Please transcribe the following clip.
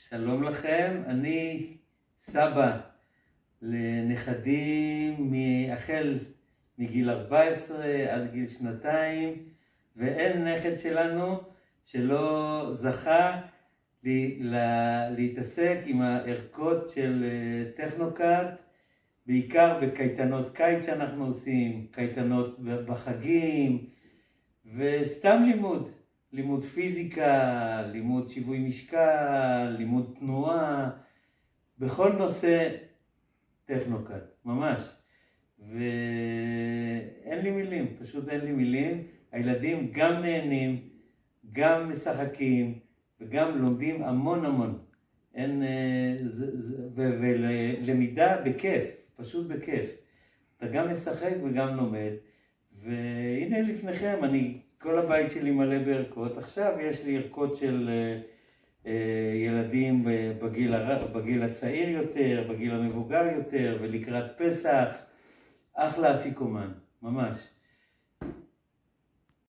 שלום לכם, אני סבא לנכדים החל מגיל 14 עד גיל 2, ואין נכד שלנו שלא זכה להתעסק עם הערכות של טכנוקאט, בעיקר בקייטנות קיץ שאנחנו עושים, קייטנות בחגים, וסתם לימוד פיזיקה, לימוד שיווי משקל, לימוד תנועה, בכל נושא טכנוקאט, ממש. ואין לי מילים, פשוט אין לי מילים. הילדים גם נהנים, גם משחקים, וגם לומדים המון. ולמידה בכיף, פשוט בכיף. אתה גם משחק וגם לומד. והנה לפניכם, כל הבית שלי מלא בערכות. עכשיו יש לי ערכות של ילדים בגיל הצעיר יותר, בגיל המבוגר יותר, ולקראת פסח. אחלה אפיקומן, ממש.